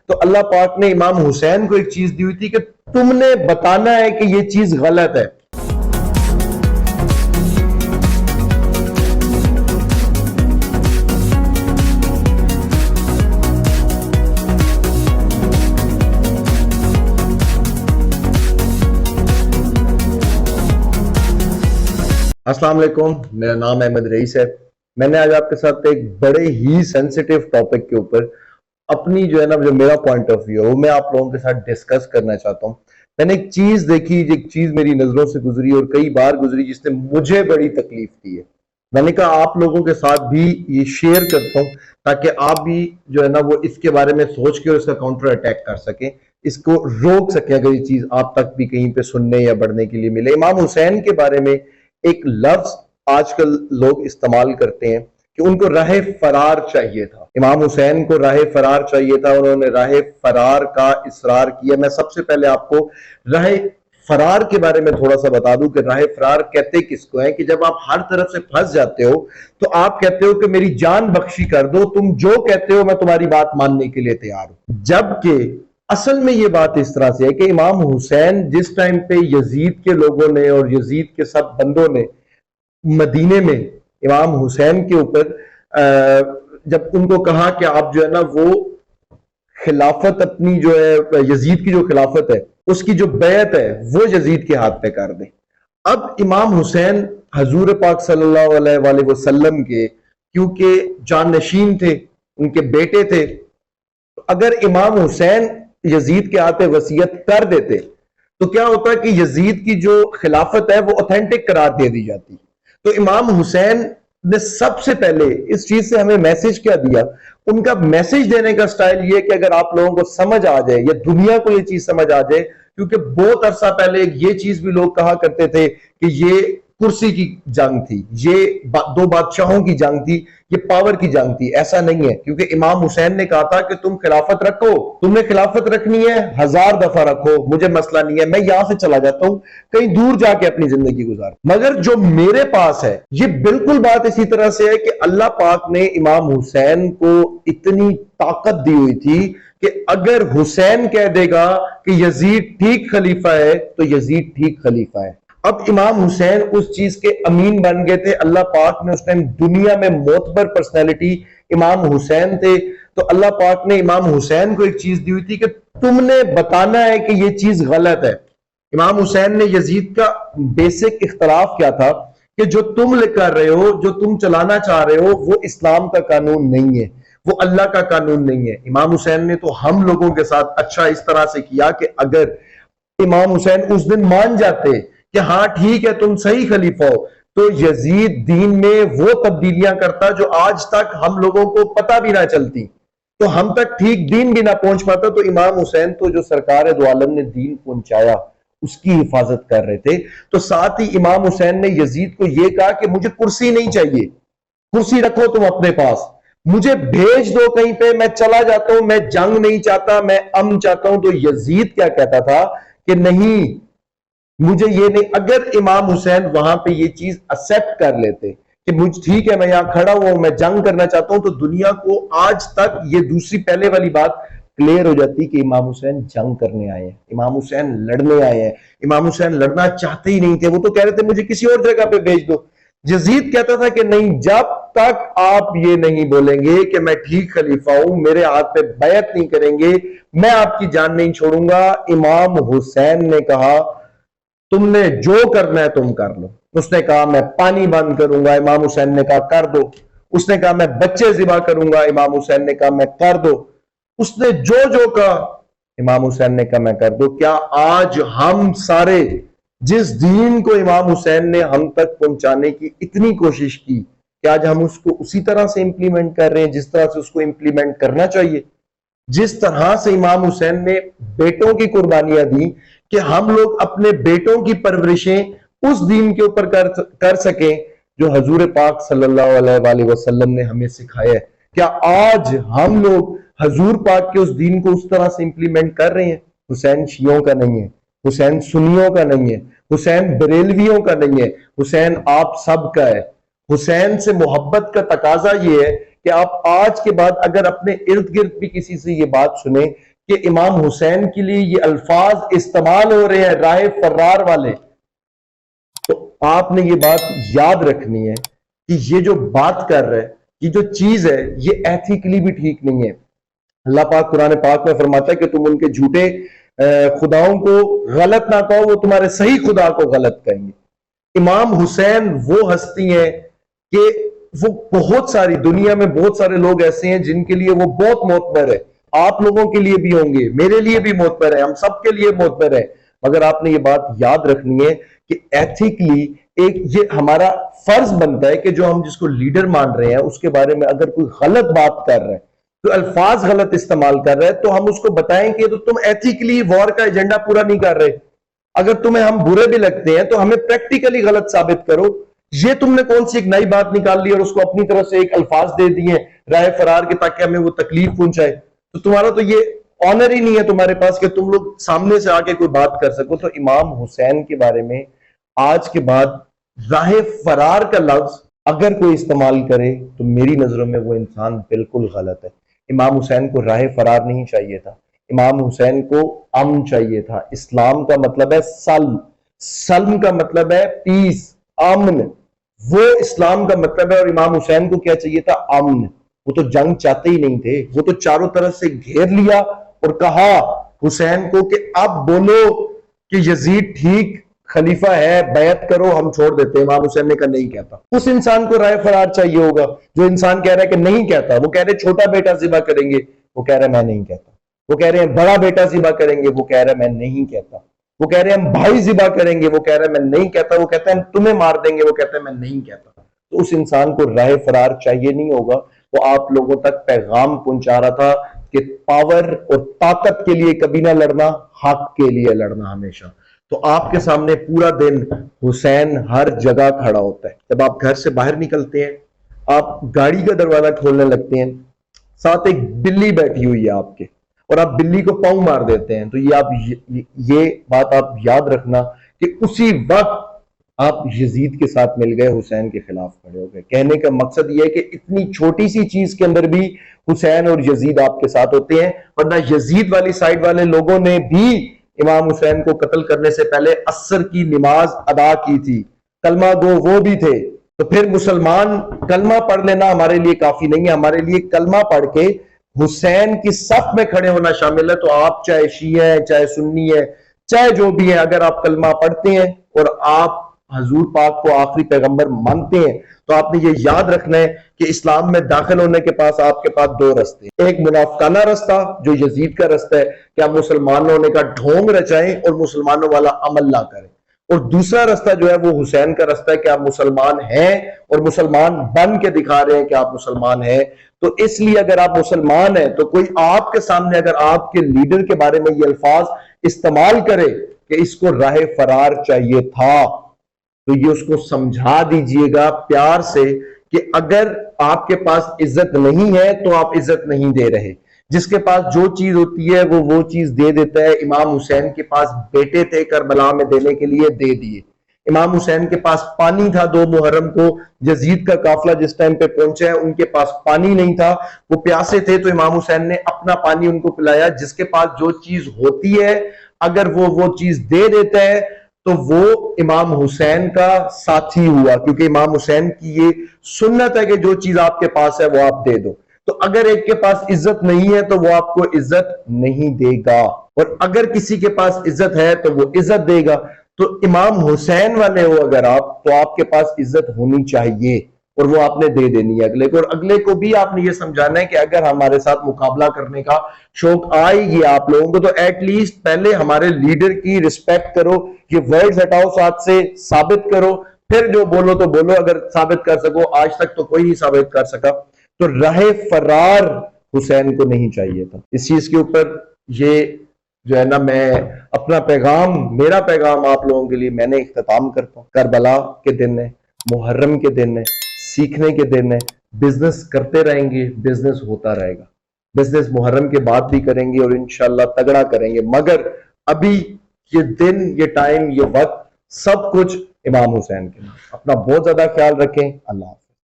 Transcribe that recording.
تو اللہ پاک نے امام حسین کو ایک چیز دی ہوئی تھی کہ تم نے بتانا ہے کہ یہ چیز غلط ہے. السلام علیکم، میرا نام احمد رئیس ہے. میں نے آج آپ کے ساتھ ایک بڑے ہی سینسیٹیو ٹاپک کے اوپر اپنی جو میرا پوائنٹ آف ویو ہے وہ میں آپ لوگوں کے ساتھ ڈسکس کرنا چاہتا ہوں. میں نے ایک چیز دیکھی، ایک چیز میری نظروں سے گزری اور کئی بار گزری جس نے مجھے بڑی تکلیف دی ہے. میں نے کہا آپ لوگوں کے ساتھ بھی یہ شیئر کرتا ہوں تاکہ آپ بھی وہ اس کے بارے میں سوچ کے اور اس کا کاؤنٹر اٹیک کر سکیں، اس کو روک سکیں اگر یہ چیز آپ تک بھی کہیں پہ سننے یا بڑھنے کے لیے ملے. امام حسین کے بارے میں ایک لفظ آج کل لوگ استعمال کرتے ہیں کہ ان کو راہ فرار چاہیے تھا. امام حسین کو راہ فرار چاہیے تھا، انہوں نے راہ فرار کا اصرار کیا. میں سب سے پہلے آپ کو راہ فرار کے بارے میں تھوڑا سا بتا دوں کہ راہ فرار کہتے کس کو ہیں. کہ جب آپ ہر طرف سے پھنس جاتے ہو تو آپ کہتے ہو کہ میری جان بخشی کر دو، تم جو کہتے ہو میں تمہاری بات ماننے کے لیے تیار ہوں. جبکہ اصل میں یہ بات اس طرح سے ہے کہ امام حسین جس ٹائم پہ یزید کے لوگوں نے اور یزید کے سب بندوں نے مدینے میں امام حسین کے اوپر جب ان کو کہا کہ آپ وہ خلافت اپنی یزید کی جو خلافت ہے اس کی جو بیعت ہے وہ یزید کے ہاتھ پہ کر دیں. اب امام حسین حضور پاک صلی اللہ علیہ وآلہ وسلم کے کیونکہ جانشین تھے، ان کے بیٹے تھے، اگر امام حسین یزید کے ہاتھ وصیت کر دیتے تو کیا ہوتا کہ یزید کی جو خلافت ہے وہ اوتھینٹک قرار دے دی جاتی. تو امام حسین نے سب سے پہلے اس چیز سے ہمیں میسج کیا دیا. ان کا میسج دینے کا سٹائل یہ کہ اگر آپ لوگوں کو سمجھ آ جائے یا دنیا کو یہ چیز سمجھ آ جائے، کیونکہ بہت عرصہ پہلے یہ چیز بھی لوگ کہا کرتے تھے کہ یہ کرسی کی جنگ تھی، یہ دو بادشاہوں کی جنگ تھی، یہ پاور کی جنگ تھی. ایسا نہیں ہے، کیونکہ امام حسین نے کہا تھا کہ تم خلافت رکھو، تم نے خلافت رکھنی ہے 1000 دفعہ رکھو، مجھے مسئلہ نہیں ہے، میں یہاں سے چلا جاتا ہوں کہیں دور جا کے اپنی زندگی گزار. مگر جو میرے پاس ہے یہ بالکل بات اسی طرح سے ہے کہ اللہ پاک نے امام حسین کو اتنی طاقت دی ہوئی تھی کہ اگر حسین کہہ دے گا کہ یزید ٹھیک خلیفہ ہے تو یزید ٹھیک خلیفہ ہے. اب امام حسین اس چیز کے امین بن گئے تھے. اللہ پاک نے اس ٹائم دنیا میں معتبر پرسنالٹی امام حسین تھے، تو اللہ پاک نے امام حسین کو ایک چیز دی ہوئی تھی کہ تم نے بتانا ہے کہ یہ چیز غلط ہے. امام حسین نے یزید کا بیسک اختلاف کیا تھا کہ جو تم کر رہے ہو، جو تم چلانا چاہ رہے ہو، وہ اسلام کا قانون نہیں ہے، وہ اللہ کا قانون نہیں ہے. امام حسین نے تو ہم لوگوں کے ساتھ اچھا اس طرح سے کیا کہ اگر امام حسین اس دن مان جاتے کہ ہاں ٹھیک ہے تم صحیح خلیفہ ہو، تو یزید دین میں وہ تبدیلیاں کرتا جو آج تک ہم لوگوں کو پتہ بھی نہ چلتی، تو ہم تک ٹھیک دین بھی نہ پہنچ پاتا. تو امام حسین تو جو سرکار دو عالم نے دین پہنچایا اس کی حفاظت کر رہے تھے. تو ساتھ ہی امام حسین نے یزید کو یہ کہا کہ مجھے کرسی نہیں چاہیے، کرسی رکھو تم اپنے پاس، مجھے بھیج دو کہیں پہ، میں چلا جاتا ہوں، میں جنگ نہیں چاہتا، میں امن چاہتا ہوں. تو یزید کیا کہتا تھا کہ نہیں، مجھے یہ نہیں. اگر امام حسین وہاں پہ یہ چیز ایکسپٹ کر لیتے کہ مجھے ٹھیک ہے میں یہاں کھڑا ہوں، میں جنگ کرنا چاہتا ہوں، تو دنیا کو آج تک یہ دوسری پہلے والی بات کلیئر ہو جاتی کہ امام حسین جنگ کرنے آئے ہیں، امام حسین لڑنے آئے ہیں. امام حسین لڑنا چاہتے ہی نہیں تھے، وہ تو کہہ رہے تھے مجھے کسی اور جگہ پہ بھیج دو. یزید کہتا تھا کہ نہیں، جب تک آپ یہ نہیں بولیں گے کہ میں ٹھیک خلیفہ ہوں، میرے ہاتھ پہ بیعت نہیں کریں گے، میں آپ کی جان نہیں چھوڑوں گا. امام حسین نے کہا تم نے جو کرنا ہے تم کر لو. اس نے کہا میں پانی بند کروں گا، امام حسین نے کہا کر دو. اس نے کہا میں بچے ذبح کروں گا، امام حسین نے کہا میں کر دو. اس نے جو کہا امام حسین نے کہا میں کر دو. کیا آج ہم سارے جس دین کو امام حسین نے ہم تک پہنچانے کی اتنی کوشش کی، کہ آج ہم اس کو اسی طرح سے امپلیمنٹ کر رہے ہیں جس طرح سے اس کو امپلیمنٹ کرنا چاہیے؟ جس طرح سے امام حسین نے بیٹوں کی قربانیاں دی کہ ہم لوگ اپنے بیٹوں کی پرورشیں اس دین کے اوپر کر سکیں جو حضور پاک صلی اللہ علیہ وآلہ وسلم نے ہمیں سکھایا ہے، کیا آج ہم لوگ حضور پاک کے اس دین کو اس طرح سے امپلیمنٹ کر رہے ہیں؟ حسین شیعوں کا نہیں ہے، حسین سنیوں کا نہیں ہے، حسین بریلویوں کا نہیں ہے، حسین آپ سب کا ہے. حسین سے محبت کا تقاضا یہ ہے کہ آپ آج کے بعد اگر اپنے ارد گرد بھی کسی سے یہ بات سنیں کہ امام حسین کے لیے یہ الفاظ استعمال ہو رہے ہیں راہ فرار والے، تو آپ نے یہ بات یاد رکھنی ہے کہ یہ جو بات کر رہے، یہ جو چیز ہے، یہ ایتھیکلی بھی ٹھیک نہیں ہے۔ اللہ پاک قرآن پاک میں فرماتا ہے کہ تم ان کے جھوٹے خداؤں کو غلط نہ کہو، وہ تمہارے صحیح خدا کو غلط کہیں گے۔ امام حسین وہ ہستی ہیں کہ وہ بہت ساری دنیا میں بہت سارے لوگ ایسے ہیں جن کے لیے وہ بہت معتبر ہے، آپ لوگوں کے لیے بھی ہوں گے، میرے لیے بھی معتبر ہے، ہم سب کے لیے معتبر ہے، مگر آپ نے یہ بات یاد رکھنی ہے کہ ایتھیکلی ایک یہ ہمارا فرض بنتا ہے کہ جو ہم جس کو لیڈر مان رہے ہیں اس کے بارے میں اگر کوئی غلط بات کر رہے ہیں، تو الفاظ غلط استعمال کر رہے ہیں، تو ہم اس کو بتائیں کہ تو تم ایتھیکلی وار کا ایجنڈا پورا نہیں کر رہے، اگر تمہیں ہم برے بھی لگتے ہیں تو ہمیں پریکٹیکلی غلط ثابت کرو۔ یہ تم نے کون سی ایک نئی بات نکال لی اور اس کو اپنی طرف سے ایک الفاظ دے دیے راہ فرار کے تاکہ ہمیں وہ تکلیف پہنچائے، تو تمہارا تو یہ آنر ہی نہیں ہے تمہارے پاس کہ تم لوگ سامنے سے آ کے کوئی بات کر سکو۔ تو امام حسین کے بارے میں آج کے بعد راہ فرار کا لفظ اگر کوئی استعمال کرے تو میری نظروں میں وہ انسان بالکل غلط ہے۔ امام حسین کو راہ فرار نہیں چاہیے تھا، امام حسین کو امن چاہیے تھا۔ اسلام کا مطلب ہے سلم، سلم کا مطلب ہے پیس، امن، وہ اسلام کا مطلب ہے۔ اور امام حسین کو کیا چاہیے تھا؟ امن۔ وہ تو جنگ چاہتے ہی نہیں تھے، وہ تو چاروں طرف سے گھیر لیا اور کہا حسین کو کہ اب بولو کہ یزید ٹھیک خلیفہ ہے، بیعت کرو، ہم چھوڑ دیتے ہیں۔ امام حسین نے کہا نہیں کہتا۔ اس انسان کو رائے فرار چاہیے ہوگا جو انسان کہہ رہا ہے کہ نہیں کہتا، وہ کہہ رہے چھوٹا بیٹا ذبح کریں گے، وہ کہہ رہا ہے میں نہیں کہتا، وہ کہہ رہے ہیں بڑا بیٹا ذبح کریں گے، وہ کہہ رہا ہے میں نہیں کہتا، وہ کہہ رہے ہیں ہم بھائی ذبح کریں گے، وہ کہہ رہا ہے میں نہیں کہتا، وہ کہتا ہے ہم تمہیں مار دیں گے، وہ کہتا ہے میں نہیں کہتا۔ تو اس انسان کو راہ فرار چاہیے نہیں ہوگا، وہ آپ لوگوں تک پیغام پہنچا رہا تھا کہ پاور اور طاقت کے لیے کبھی نہ لڑنا، حق کے لیے لڑنا ہمیشہ۔ تو آپ کے سامنے پورا دن حسین ہر جگہ کھڑا ہوتا ہے۔ جب آپ گھر سے باہر نکلتے ہیں، آپ گاڑی کا دروازہ کھولنے لگتے ہیں، ساتھ ایک بلی بیٹھی ہوئی ہے آپ کے، اور آپ بلی کو پاؤں مار دیتے ہیں، تو یہ بات آپ یاد رکھنا کہ اسی وقت آپ یزید کے ساتھ مل گئے، حسین کے خلاف کھڑے ہو گئے۔ کہنے کا مقصد یہ ہے کہ اتنی چھوٹی سی چیز کے اندر بھی حسین اور یزید آپ کے ساتھ ہوتے ہیں، ورنہ یزید والی سائڈ والے لوگوں نے بھی امام حسین کو قتل کرنے سے پہلے عصر کی نماز ادا کی تھی، کلمہ گو وہ بھی تھے۔ تو پھر مسلمان کلمہ پڑھ لینا ہمارے لیے کافی نہیں ہے، ہمارے لیے کلمہ پڑھ کے حسین کی صف میں کھڑے ہونا شامل ہے۔ تو آپ چاہے شیعہ ہیں، چاہے سنی ہے، چاہے جو بھی ہے، اگر آپ کلمہ پڑھتے ہیں اور آپ حضور پاک کو آخری پیغمبر مانتے ہیں تو آپ نے یہ یاد رکھنا ہے کہ اسلام میں داخل ہونے کے پاس آپ کے پاس دو رستے، ایک منافقانہ رستہ جو یزید کا رستہ ہے کہ آپ مسلمان ہونے کا ڈھونگ رچائیں اور مسلمانوں والا عمل نہ کریں، اور دوسرا رستہ جو ہے وہ حسین کا رستہ ہے کہ آپ مسلمان ہیں اور مسلمان بن کے دکھا رہے ہیں کہ آپ مسلمان ہیں۔ تو اس لیے اگر آپ مسلمان ہیں تو کوئی آپ کے سامنے اگر آپ کے لیڈر کے بارے میں یہ الفاظ استعمال کرے کہ اس کو راہ فرار چاہیے تھا، تو یہ اس کو سمجھا دیجئے گا پیار سے کہ اگر آپ کے پاس عزت نہیں ہے تو آپ عزت نہیں دے رہے۔ جس کے پاس جو چیز ہوتی ہے وہ چیز دے دیتا ہے۔ امام حسین کے پاس بیٹے تھے، کربلا میں دینے کے لیے دے دیے۔ امام حسین کے پاس پانی تھا 2 محرم کو، یزید کا قافلہ جس ٹائم پہ پہنچا ہے ان کے پاس پانی نہیں تھا، وہ پیاسے تھے، تو امام حسین نے اپنا پانی ان کو پلایا۔ جس کے پاس جو چیز ہوتی ہے اگر وہ چیز دے دیتا ہے تو وہ امام حسین کا ساتھی ہوا، کیونکہ امام حسین کی یہ سنت ہے کہ جو چیز آپ کے پاس ہے وہ آپ دے دو۔ تو اگر ایک کے پاس عزت نہیں ہے تو وہ آپ کو عزت نہیں دے گا، اور اگر کسی کے پاس عزت ہے تو وہ عزت دے گا۔ تو امام حسین والے ہو اگر آپ، تو آپ کے پاس عزت ہونی چاہیے اور وہ آپ نے دے دینی ہے اگلے کو، اور اگلے کو بھی آپ نے یہ سمجھانا ہے کہ اگر ہمارے ساتھ مقابلہ کرنے کا شوق آئے گی آپ لوگوں کو تو ایٹ لیسٹ پہلے ہمارے لیڈر کی رسپیکٹ کرو، یہ ورڈز ہٹاؤ ساتھ سے، ثابت کرو، پھر جو بولو تو بولو، اگر ثابت کر سکو۔ آج تک تو کوئی نہیں ثابت کر سکا۔ تو راہ فرار حسین کو نہیں چاہیے تھا۔ اس چیز کے اوپر یہ جو ہے نا، میں اپنا پیغام، میرا پیغام آپ لوگوں کے لیے میں نے اختتام کرتا ہوں۔ کربلا کے دن ہے، محرم کے دن ہے، سیکھنے کے دن ہے، بزنس کرتے رہیں گے، بزنس ہوتا رہے گا، بزنس محرم کے بعد بھی کریں گے اور انشاءاللہ تگڑا کریں گے، مگر ابھی یہ دن، یہ ٹائم، یہ وقت، سب کچھ امام حسین کے نام۔ اپنا بہت زیادہ خیال رکھیں۔ اللہ حافظ۔